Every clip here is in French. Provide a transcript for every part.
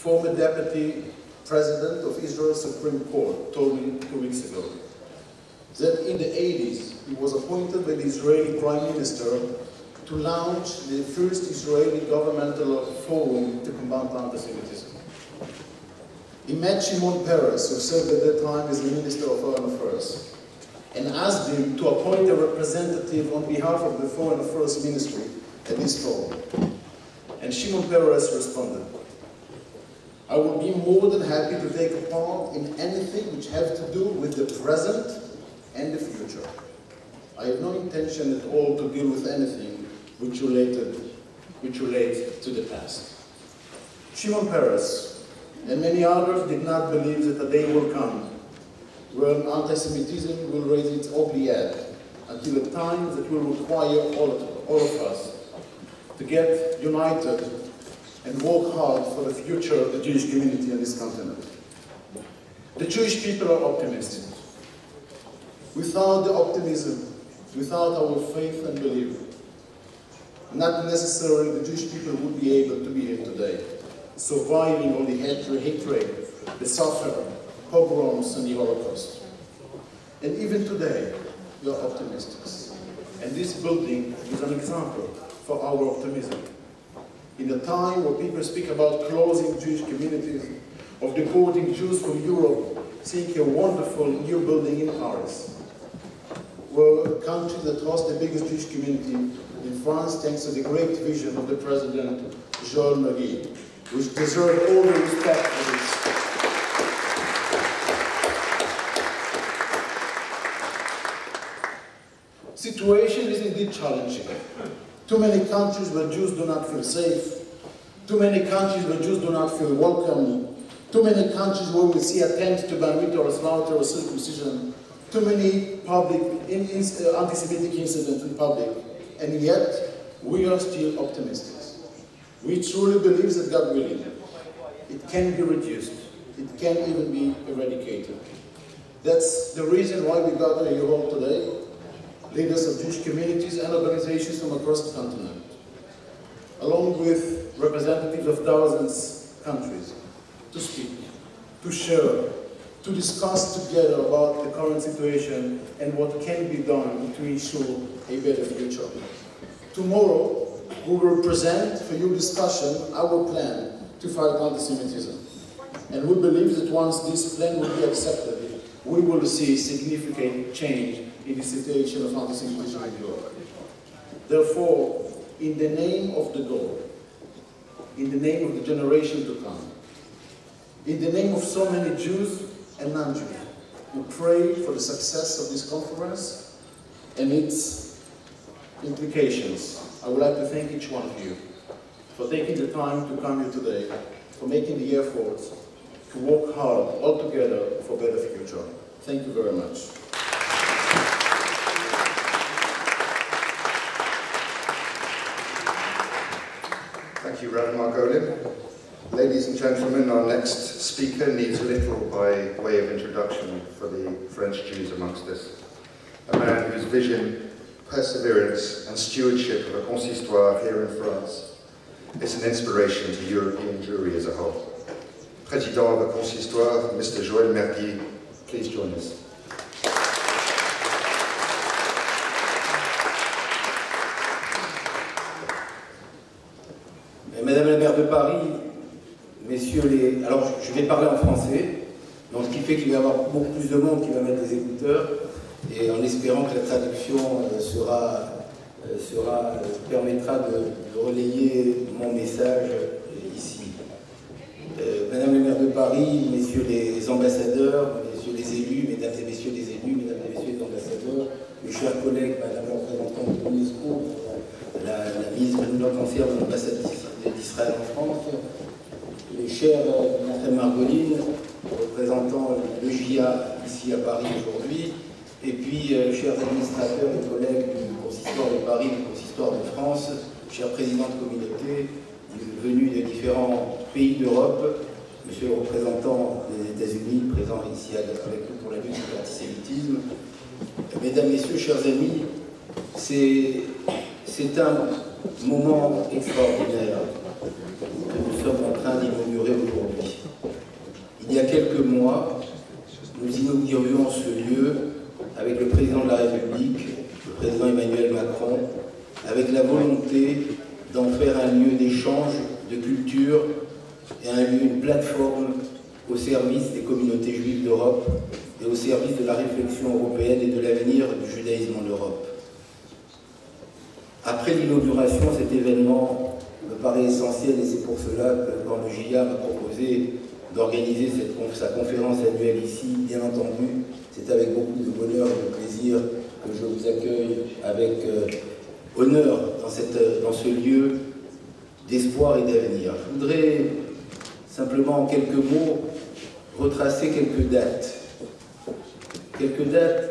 former deputy president of Israel's Supreme Court, told me 2 weeks ago that in the 80s he was appointed by the Israeli Prime Minister to launch the first Israeli governmental forum to combat anti-Semitism. He met Shimon Peres, who served at that time as the Minister of Foreign Affairs, and asked him to appoint a representative on behalf of the Foreign Affairs Ministry at this forum. And Shimon Peres responded, "I would be more than happy to take a part in anything which have to do with the present and the future. I have no intention at all to deal with anything which relates to the past." Shimon Peres and many others did not believe that a day will come when anti-Semitism will raise its ugly head until a time that will require all of us to get united and work hard for the future of the Jewish community on this continent. The Jewish people are optimistic. Without the optimism, without our faith and belief, not necessarily the Jewish people would be able to be here today, surviving all the hatred, the suffering, pogroms, and the Holocaust. And even today, we are optimists. And this building is an example for our optimism. In a time where people speak about closing Jewish communities, of deporting Jews from Europe, seeing a wonderful new building in Paris, we're a country that hosts the biggest Jewish community in France, thanks to the great vision of the President, Joël Magui, which deserves all the respect for this. Situation is indeed challenging. Too many countries where Jews do not feel safe, too many countries where Jews do not feel welcome, too many countries where we see attempts to ban or slaughter or circumcision, too many public anti-Semitic incidents in public, and yet we are still optimistic. We truly believe that God willing, it can be reduced, it can even be eradicated. That's the reason why we gather here all today, leaders of Jewish communities and organizations from across the continent, along with representatives of thousands of countries, to speak, to share, to discuss together about the current situation and what can be done to ensure a better future. Tomorrow, we will present for your discussion our plan to fight anti-Semitism. And we believe that once this plan will be accepted, we will see significant change in the situation of anti-Semitism in Europe. Therefore, in the name of the goal, in the name of the generation to come, in the name of so many Jews and non-Jews, we pray for the success of this conference and its implications. I would like to thank each one of you for taking the time to come here today, for making the effort to work hard all together for a better future. Thank you very much. Thank you, Reverend Margolin. Ladies and gentlemen, our next speaker needs little by way of introduction for the French Jews amongst us. A man whose vision, perseverance and stewardship of a consistoire here in France is an inspiration to European Jewry as a whole. President of the consistoire, Mr. Joël Mergui, please join us. Madame la maire de Paris, messieurs les... Alors, je vais parler en français, donc ce qui fait qu'il va y avoir beaucoup plus de monde qui va mettre des écouteurs, et en espérant que la traduction permettra de relayer mon message ici. Madame la maire de Paris, messieurs les ambassadeurs, messieurs les élus, mesdames et messieurs les élus, mesdames et messieurs les ambassadeurs, mes chers collègues, madame la représentante de l'UNESCO, la ministre de l'Intérieur de l'ambassade d'Israël en France, les chers Mme Margolin, représentant le JA ici à Paris aujourd'hui, et puis chers administrateurs et collègues du consistoire de Paris, du consistoire de France, chers présidents de communauté venus des différents pays d'Europe, monsieur le représentant des États-Unis présent ici avec nous pour la lutte contre l'antisémitisme, mesdames, messieurs, chers amis, c'est un moment extraordinaire que nous sommes en train d'inaugurer aujourd'hui. y a quelques mois, nous inaugurions ce lieu avec le président de la République, le président Emmanuel Macron, avec la volonté d'en faire un lieu d'échange, de culture et un lieu, une plateforme au service des communautés juives d'Europe et au service de la réflexion européenne et de l'avenir du judaïsme en Europe. Après l'inauguration, cet événement me paraît essentiel et c'est pour cela que quand le JIA m'a proposé d'organiser sa conférence annuelle ici, bien entendu, c'est avec beaucoup de bonheur et de plaisir que je vous accueille avec honneur dans ce lieu d'espoir et d'avenir. Je voudrais simplement en quelques mots retracer quelques dates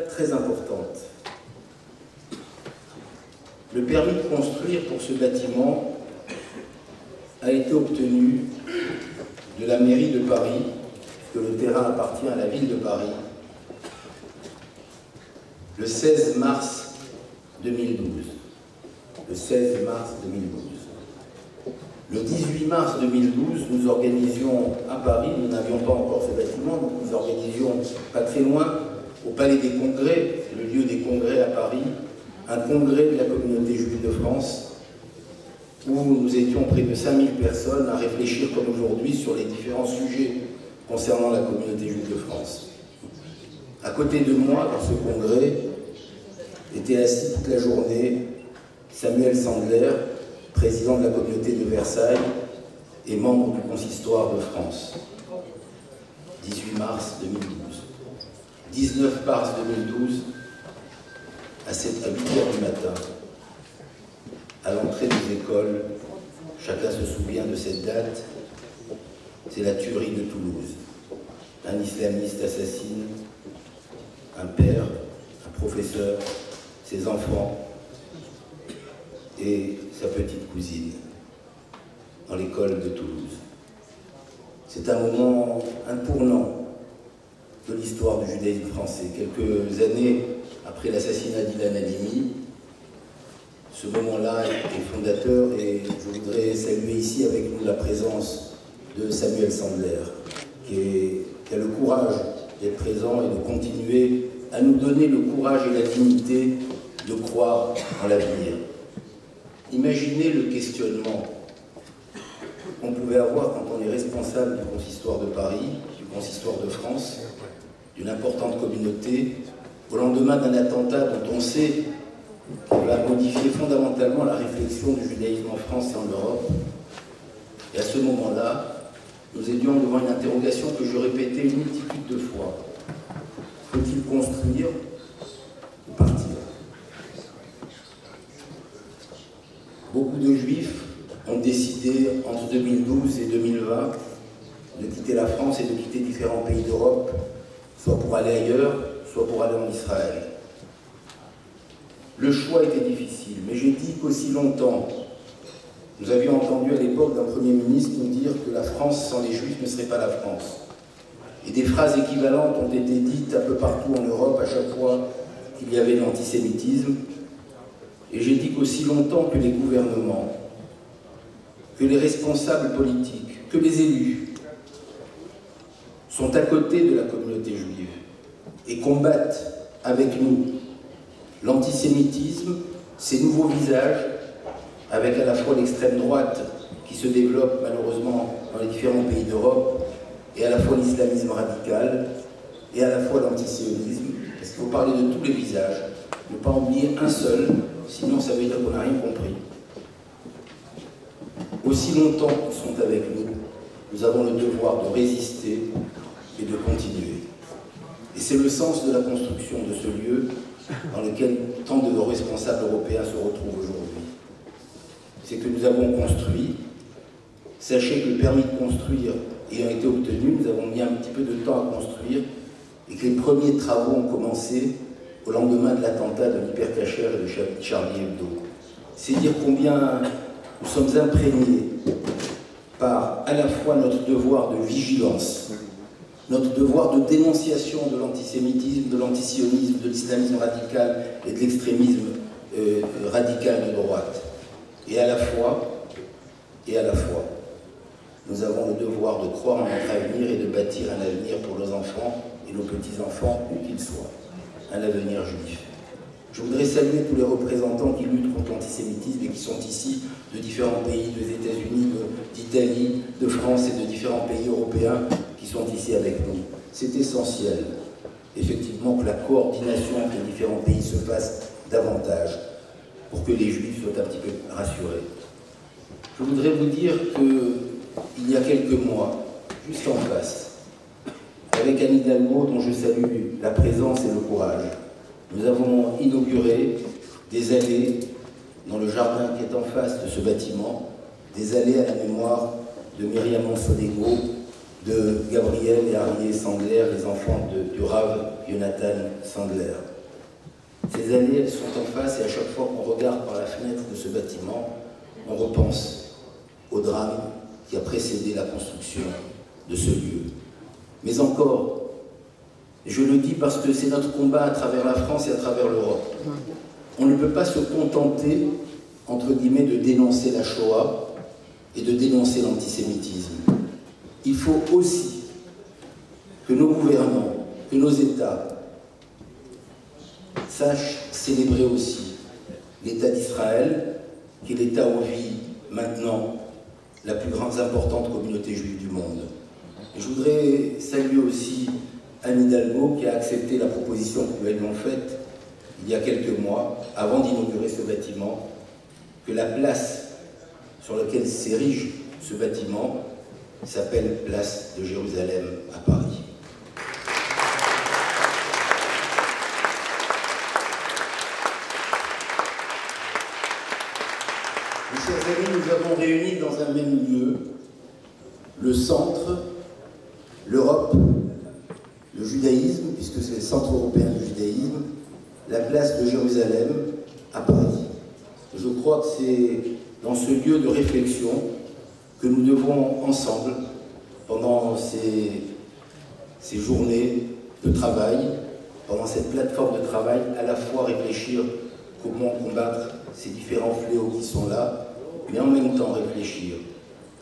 très importantes. Le permis de construire pour ce bâtiment a été obtenu de la mairie de Paris, que le terrain appartient à la ville de Paris, le 16 mars 2012. Le 16 mars 2012. Le 18 mars 2012, nous organisions à Paris, nous n'avions pas encore ce bâtiment, donc nous organisions pas très loin, au Palais des Congrès, le lieu des congrès à Paris, un congrès de la communauté juive de France, où nous étions près de 5000 personnes à réfléchir comme aujourd'hui sur les différents sujets concernant la communauté juive de France. À côté de moi, dans ce congrès, était assis toute la journée Samuel Sandler, président de la communauté de Versailles et membre du consistoire de France. 18 mars 2012. 19 mars 2012, à 8h du matin, à l'entrée des écoles, chacun se souvient de cette date, c'est la tuerie de Toulouse. Un islamiste assassine un père, un professeur, ses enfants et sa petite cousine dans l'école de Toulouse. C'est un moment, un tournant de l'histoire du judaïsme français. Quelques années après l'assassinat d'Ilan Halimi, ce moment-là est fondateur et je voudrais saluer ici avec nous la présence de Samuel Sandler, qui a le courage d'être présent et de continuer à nous donner le courage et la dignité de croire en l'avenir. Imaginez le questionnement qu'on pouvait avoir quand on est responsable du consistoire de Paris, du consistoire de France, d'une importante communauté, au lendemain d'un attentat dont on sait qu'il va modifier fondamentalement la réflexion du judaïsme en France et en Europe. Et à ce moment-là, nous étions devant une interrogation que je répétais une multitude de fois. Faut-il construire ou partir? Beaucoup de Juifs ont décidé entre 2012 et 2020 de quitter la France et de quitter différents pays d'Europe, soit pour aller ailleurs, soit pour aller en Israël. Le choix était difficile, mais j'ai dit qu'aussi longtemps, nous avions entendu à l'époque d'un Premier ministre nous dire que la France sans les Juifs ne serait pas la France. Et des phrases équivalentes ont été dites un peu partout en Europe à chaque fois qu'il y avait de l'antisémitisme. Et j'ai dit qu'aussi longtemps que les gouvernements, que les responsables politiques, que les élus sont à côté de la communauté juive et combattent avec nous l'antisémitisme, ses nouveaux visages, avec à la fois l'extrême droite qui se développe malheureusement dans les différents pays d'Europe, et à la fois l'islamisme radical, et à la fois l'antisionisme, parce qu'il faut parler de tous les visages, ne pas oublier un seul, sinon ça veut dire qu'on n'a rien compris. Aussi longtemps qu'ils sont avec nous, nous avons le devoir de résister et de continuer. Et c'est le sens de la construction de ce lieu dans lequel tant de responsables européens se retrouvent aujourd'hui. C'est que nous avons construit. Sachez que le permis de construire ayant été obtenu, nous avons mis un petit peu de temps à construire et que les premiers travaux ont commencé au lendemain de l'attentat de l'Hypercacher et de Charlie Hebdo. C'est dire combien nous sommes imprégnés par à la fois notre devoir de vigilance, notre devoir de dénonciation de l'antisémitisme, de l'antisionisme, de l'islamisme radical et de l'extrémisme radical de droite. Et à la fois, nous avons le devoir de croire en notre avenir et de bâtir un avenir pour nos enfants et nos petits-enfants, où qu'ils soient. Un avenir juif. Je voudrais saluer tous les représentants qui luttent contre l'antisémitisme et qui sont ici de différents pays, des États-Unis, d'Italie, de France et de différents pays européens qui sont ici avec nous. C'est essentiel, effectivement, que la coordination entre les différents pays se fasse davantage pour que les Juifs soient un petit peu rassurés. Je voudrais vous dire qu'il y a quelques mois, juste en face, avec Anne Hidalgo, dont je salue la présence et le courage, nous avons inauguré des allées dans le jardin qui est en face de ce bâtiment, des allées à la mémoire de Myriam Monsonego, de Gabriel et Arié Sandler, les enfants du Rav Jonathan Sandler. Ces allées, elles sont en face et à chaque fois qu'on regarde par la fenêtre de ce bâtiment, on repense au drame qui a précédé la construction de ce lieu. Mais encore, je le dis parce que c'est notre combat à travers la France et à travers l'Europe. On ne peut pas se contenter, entre guillemets, de dénoncer la Shoah et de dénoncer l'antisémitisme. Il faut aussi que nos gouvernants, que nos États sachent célébrer aussi l'État d'Israël, qui est l'État où vit maintenant la plus grande importante communauté juive du monde. Et je voudrais saluer aussi Anne Hidalgo qui a accepté la proposition que nous lui avions faite il y a quelques mois, avant d'inaugurer ce bâtiment, que la place sur laquelle s'érige ce bâtiment s'appelle Place de Jérusalem à Paris. Mes chers amis, nous avons réuni dans un même lieu le centre, l'Europe, le judaïsme, puisque c'est le centre européen du judaïsme, la place de Jérusalem à Paris. Je crois que c'est dans ce lieu de réflexion que nous devons ensemble, pendant ces journées de travail, pendant cette plateforme de travail, à la fois réfléchir comment combattre ces différents fléaux qui sont là, mais en même temps réfléchir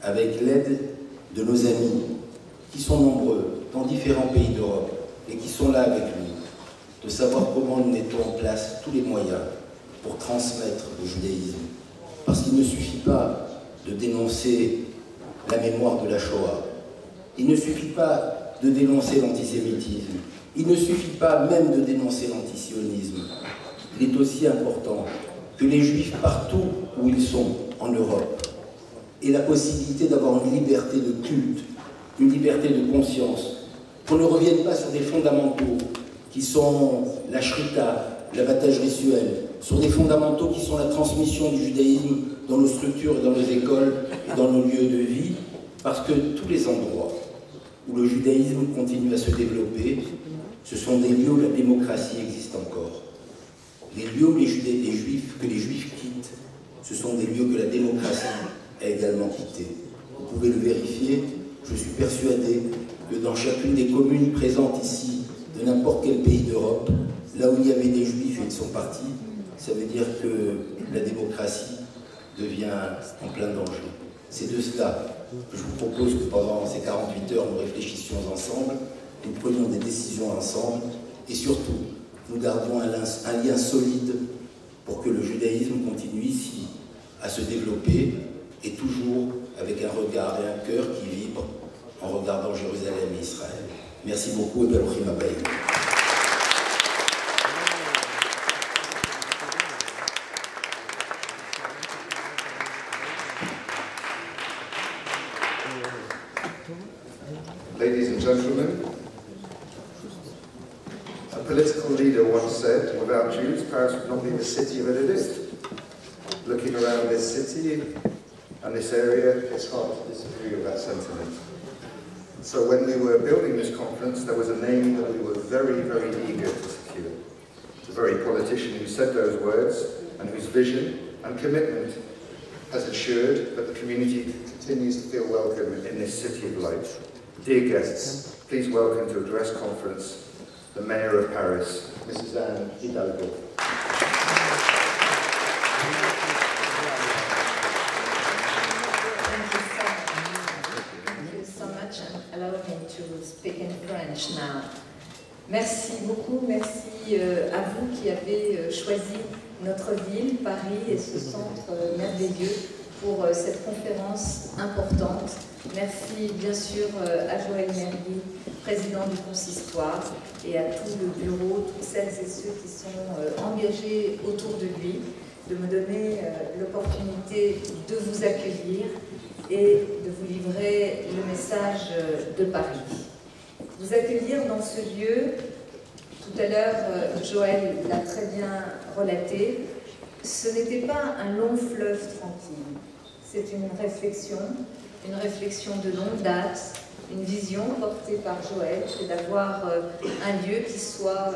avec l'aide de nos amis, qui sont nombreux dans différents pays d'Europe et qui sont là avec nous, de savoir comment nous mettons en place tous les moyens pour transmettre le judaïsme. Parce qu'il ne suffit pas de dénoncer la mémoire de la Shoah. Il ne suffit pas de dénoncer l'antisémitisme. Il ne suffit pas même de dénoncer l'antisionisme. Il est aussi important que les Juifs, partout où ils sont en Europe, aient la possibilité d'avoir une liberté de culte, une liberté de conscience, qu'on ne revienne pas sur des fondamentaux qui sont la shrita, l'abattage rituel, sur des fondamentaux qui sont la transmission du judaïsme dans nos structures et dans nos écoles et dans nos lieux de vie, parce que tous les endroits où le judaïsme continue à se développer, ce sont des lieux où la démocratie existe encore. Les lieux où les Juifs quittent, ce sont des lieux que la démocratie a également quittés. Vous pouvez le vérifier, je suis persuadé que dans chacune des communes présentes ici, de n'importe quel pays d'Europe, là où il y avait des Juifs et ils sont partis, ça veut dire que la démocratie devient en plein danger. C'est de cela que je vous propose que pendant ces 48 heures, nous réfléchissions ensemble, nous prenions des décisions ensemble, et surtout, nous gardions un lien solide pour que le judaïsme continue ici à se développer, et toujours avec un regard et un cœur qui vibrent en regardant Jérusalem et Israël. Merci beaucoup et Baruchim Abayim. Ladies and gentlemen, a political leader once said, without Jews, Paris would not be the city that it is. Looking around this city and this area, it's hard to disagree with that sentiment. So when we were building this conference, there was a name that we were very, very eager to secure. The very politician who said those words and whose vision and commitment has ensured that the community continues to feel welcome in this city of light. Dear guests, please welcome to address conference the Mayor of Paris, Mrs. Anne Hidalgo. allow me to speak in French now. Merci beaucoup, merci à vous qui avez choisi notre ville, Paris, et ce centre merveilleux pour cette conférence importante. Merci bien sûr à Joël Mergui, président du consistoire, et à tout le bureau, toutes celles et ceux qui sont engagés autour de lui, de me donner l'opportunité de vous accueillir et de vous livrer le message de Paris. Vous accueillir dans ce lieu, tout à l'heure Joël l'a très bien relaté, ce n'était pas un long fleuve tranquille, c'est une réflexion de longue date, une vision portée par Joël, c'est d'avoir un lieu qui soit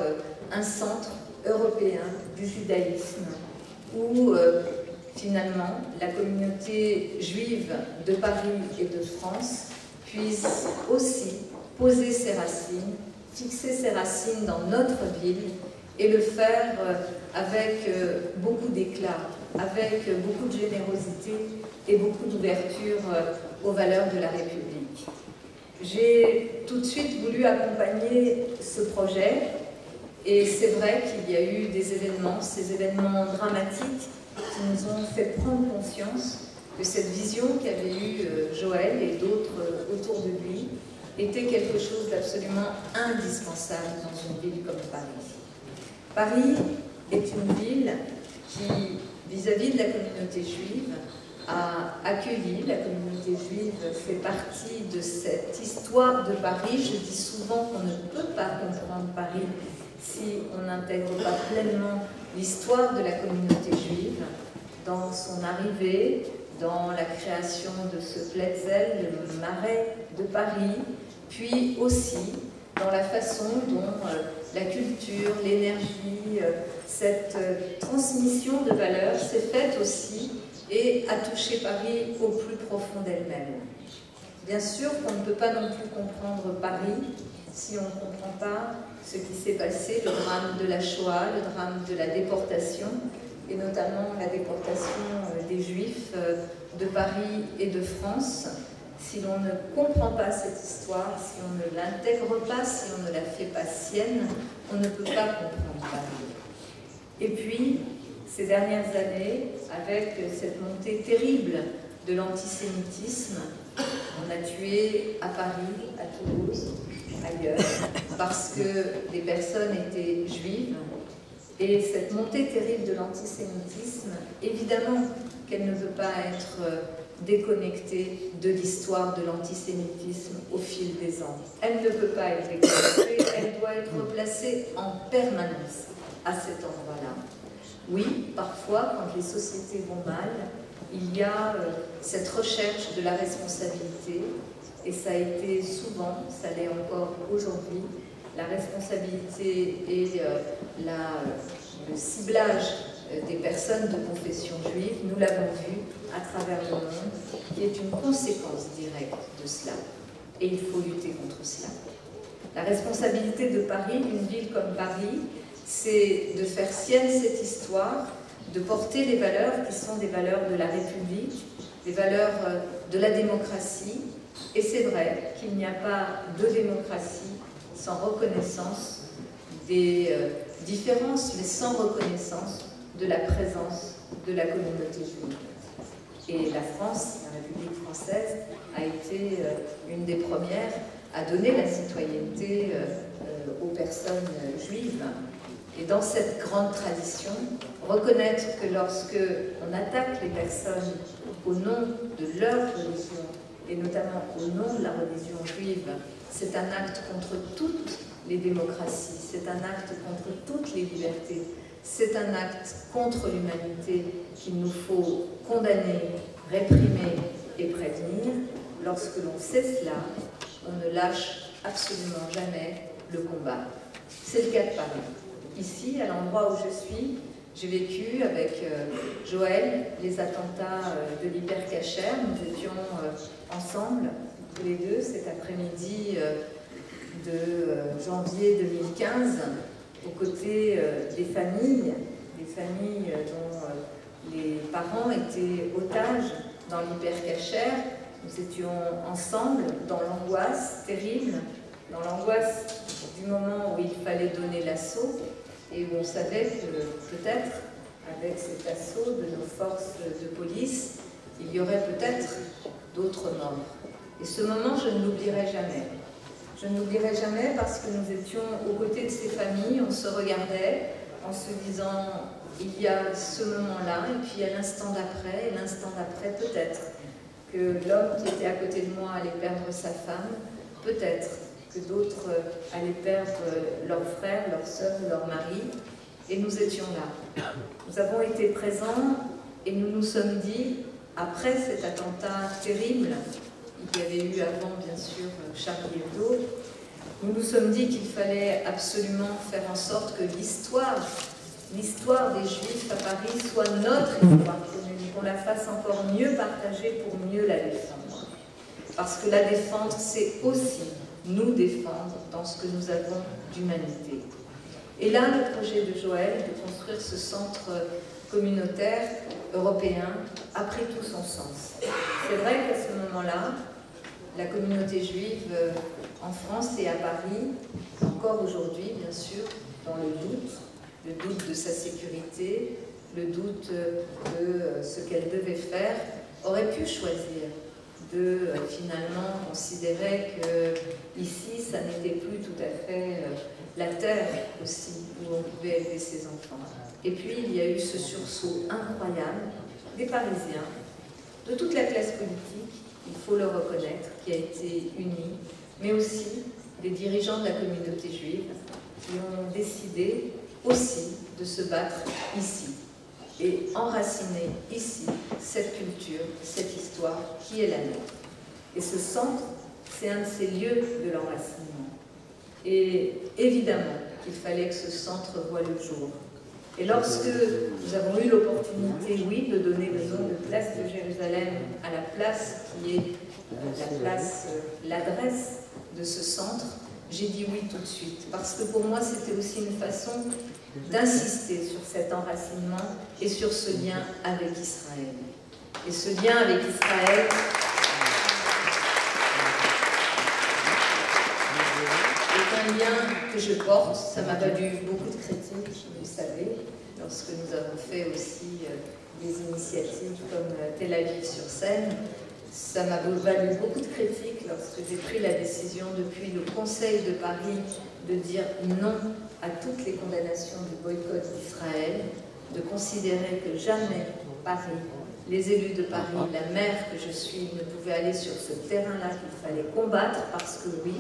un centre européen du judaïsme, où finalement la communauté juive de Paris et de France puisse aussi poser ses racines, fixer ses racines dans notre ville et le faire avec beaucoup d'éclat, avec beaucoup de générosité et beaucoup d'ouverture aux valeurs de la République. J'ai tout de suite voulu accompagner ce projet et c'est vrai qu'il y a eu des événements, ces événements dramatiques qui nous ont fait prendre conscience que cette vision qu'avait eue Joël et d'autres autour de lui était quelque chose d'absolument indispensable dans une ville comme Paris. Paris est une ville qui, vis-à-vis de la communauté juive, a accueilli. La communauté juive fait partie de cette histoire de Paris. Je dis souvent qu'on ne peut pas comprendre Paris si on n'intègre pas pleinement l'histoire de la communauté juive, dans son arrivée, dans la création de ce Pletzel, le marais de Paris, puis aussi dans la façon dont la culture, l'énergie, cette transmission de valeurs s'est faite aussi et a touché Paris au plus profond d'elle-même. Bien sûr qu'on ne peut pas non plus comprendre Paris si on ne comprend pas ce qui s'est passé, le drame de la Shoah, le drame de la déportation, et notamment la déportation des Juifs de Paris et de France. Si l'on ne comprend pas cette histoire, si on ne l'intègre pas, si on ne la fait pas sienne, on ne peut pas comprendre Paris. Et puis, ces dernières années, avec cette montée terrible de l'antisémitisme, on a tué à Paris, à Toulouse, ailleurs, parce que des personnes étaient juives. Et cette montée terrible de l'antisémitisme, évidemment qu'elle ne peut pas être déconnectée de l'histoire de l'antisémitisme au fil des ans. Elle ne peut pas être déconnectée, elle doit être placée en permanence à cet endroit-là. Oui, parfois, quand les sociétés vont mal, il y a cette recherche de la responsabilité, et ça a été souvent, ça l'est encore aujourd'hui, la responsabilité et le ciblage des personnes de confession juive, nous l'avons vu à travers le monde, qui est une conséquence directe de cela. Et il faut lutter contre cela. La responsabilité de Paris, d'une ville comme Paris, c'est de faire sienne cette histoire, de porter les valeurs qui sont des valeurs de la République, des valeurs de la démocratie. Et c'est vrai qu'il n'y a pas de démocratie sans reconnaissance des différences, mais sans reconnaissance de la présence de la communauté juive. Et la France, la République française, a été une des premières à donner la citoyenneté aux personnes juives. Et dans cette grande tradition, reconnaître que lorsque on attaque les personnes au nom de leur religion, et notamment au nom de la religion juive, c'est un acte contre toutes les démocraties, c'est un acte contre toutes les libertés, c'est un acte contre l'humanité qu'il nous faut condamner, réprimer et prévenir. Lorsque l'on sait cela, on ne lâche absolument jamais le combat. C'est le cas de Paris. Ici, à l'endroit où je suis, j'ai vécu avec Joël les attentats de l'Hyper Cacher. Nous étions ensemble, tous les deux, cet après-midi de janvier 2015, aux côtés des familles dont les parents étaient otages dans l'Hyper Cacher, Nous étions ensemble dans l'angoisse terrible, dans l'angoisse du moment où il fallait donner l'assaut et où on savait que peut-être, avec cet assaut de nos forces de police, il y aurait peut-être d'autres morts. Et ce moment, je ne l'oublierai jamais. Je ne l'oublierai jamais parce que nous étions aux côtés de ces familles, on se regardait en se disant il y a ce moment-là, et puis à l'instant d'après, et l'instant d'après peut-être que l'homme qui était à côté de moi allait perdre sa femme, peut-être que d'autres allaient perdre leurs frères, leurs sœurs, leur mari, et nous étions là. Nous avons été présents et nous nous sommes dit, après cet attentat terrible, il y avait eu avant bien sûr Charlie Hebdo, nous nous sommes dit qu'il fallait absolument faire en sorte que l'histoire des Juifs à Paris soit notre histoire commune, qu'on la fasse encore mieux partager pour mieux la défendre. Parce que la défendre, c'est aussi nous défendre dans ce que nous avons d'humanité. Et là, le projet de Joël de construire ce centre communautaire européen a pris tout son sens. C'est vrai qu'à ce moment-là, la communauté juive en France et à Paris, encore aujourd'hui bien sûr, dans le doute de sa sécurité, le doute de ce qu'elle devait faire, aurait pu choisir de finalement considérer que ici, ça n'était plus tout à fait la terre aussi où on pouvait élever ses enfants. Et puis il y a eu ce sursaut incroyable des Parisiens, de toute la classe politique, il faut le reconnaître, qui a été unie, mais aussi des dirigeants de la communauté juive qui ont décidé aussi de se battre ici et enraciner ici cette culture, cette histoire qui est la nôtre. Et ce centre, c'est un de ces lieux de l'enracinement. Et évidemment qu'il fallait que ce centre voie le jour. Et lorsque nous avons eu l'opportunité, oui, de donner le nom de place de Jérusalem à la place qui est l'adresse de ce centre, j'ai dit oui tout de suite. Parce que pour moi, c'était aussi une façon d'insister sur cet enracinement et sur ce lien avec Israël. Et ce lien avec Israël est un lien que je porte. Ça m'a valu beaucoup de critiques, vous le savez, lorsque nous avons fait aussi des initiatives comme Tel Aviv sur Seine. Ça m'a valu beaucoup de critiques lorsque j'ai pris la décision depuis le Conseil de Paris de dire non à toutes les condamnations du boycott d'Israël, de considérer que jamais Paris, les élus de Paris, la maire que je suis, ne pouvaient aller sur ce terrain-là qu'il fallait combattre parce que oui,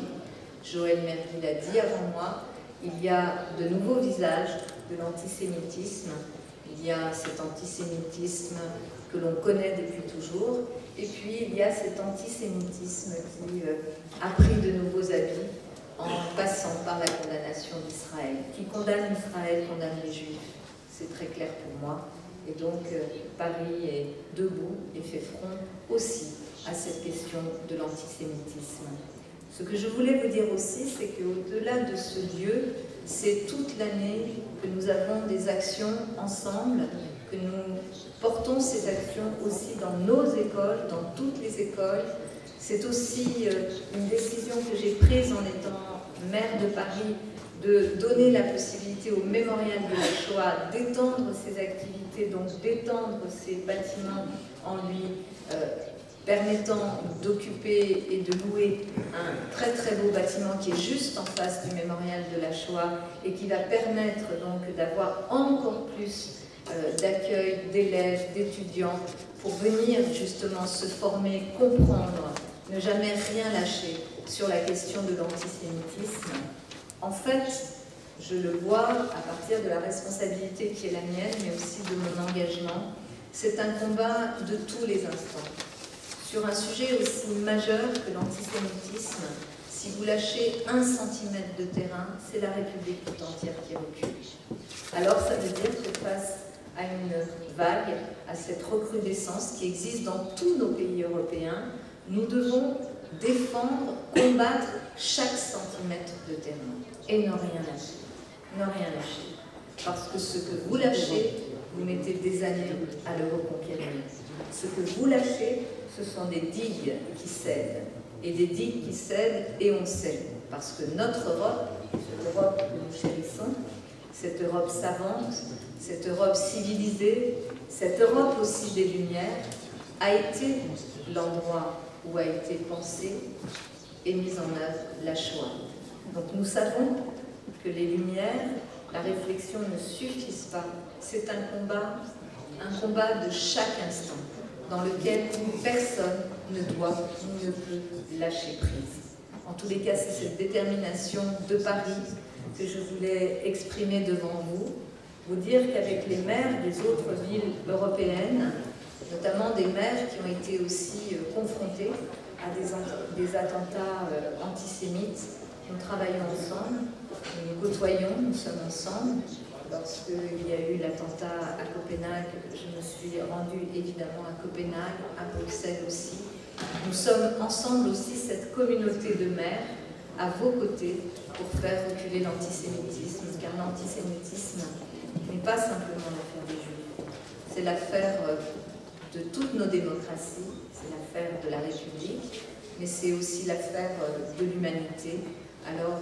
Joël Merville l'a dit avant moi, il y a de nouveaux visages de l'antisémitisme, il y a cet antisémitisme que l'on connaît depuis toujours, et puis il y a cet antisémitisme qui a pris de nouveaux habits en passant par la condamnation d'Israël. Qui condamne Israël condamne les Juifs, c'est très clair pour moi. Et donc Paris est debout et fait front aussi à cette question de l'antisémitisme. Ce que je voulais vous dire aussi, c'est qu'au-delà de ce lieu, c'est toute l'année que nous avons des actions ensemble, que nous portons ces actions aussi dans nos écoles, dans toutes les écoles. C'est aussi une décision que j'ai prise en étant maire de Paris, de donner la possibilité au Mémorial de la Shoah d'étendre ses activités, donc d'étendre ses bâtiments en lui permettant d'occuper et de louer un très très beau bâtiment qui est juste en face du Mémorial de la Shoah et qui va permettre donc d'avoir encore plus d'accueil d'élèves, d'étudiants pour venir justement se former, comprendre, ne jamais rien lâcher sur la question de l'antisémitisme. En fait, je le vois à partir de la responsabilité qui est la mienne, mais aussi de mon engagement. C'est un combat de tous les instants. Sur un sujet aussi majeur que l'antisémitisme, si vous lâchez 1 centimètre de terrain, c'est la République tout entière qui recule. Alors ça veut dire que face à une vague, à cette recrudescence qui existe dans tous nos pays européens, nous devons défendre, combattre chaque centimètre de terrain et ne rien lâcher. Ne rien lâcher. Parce que ce que vous lâchez vous mettez des années à le reconquérir. Ce que vous lâchez, ce sont des digues qui cèdent. Et des digues qui cèdent, et on cède. Parce que notre Europe, cette Europe que nous chérissons, cette Europe savante, cette Europe civilisée, cette Europe aussi des Lumières, a été l'endroit où a été pensée et mise en œuvre la Shoah. Donc nous savons que les Lumières, la réflexion ne suffisent pas. C'est un combat de chaque instant, dans lequel personne ne doit ni ne peut lâcher prise. En tous les cas, c'est cette détermination de Paris que je voulais exprimer devant vous, vous dire qu'avec les maires des autres villes européennes, notamment des maires qui ont été aussi confrontés à des attentats antisémites, nous travaillons ensemble, nous nous côtoyons, nous sommes ensemble. Lorsqu'il y a eu l'attentat à Copenhague, je me suis rendue évidemment à Copenhague, à Bruxelles aussi. Nous sommes ensemble aussi cette communauté de maires à vos côtés pour faire reculer l'antisémitisme, car l'antisémitisme n'est pas simplement l'affaire des Juifs, c'est l'affaire de toutes nos démocraties, c'est l'affaire de la République, mais c'est aussi l'affaire de l'humanité. Alors,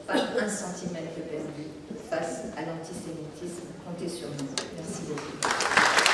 pas un centimètre perdu face à l'antisémitisme. Comptez sur nous. Merci beaucoup.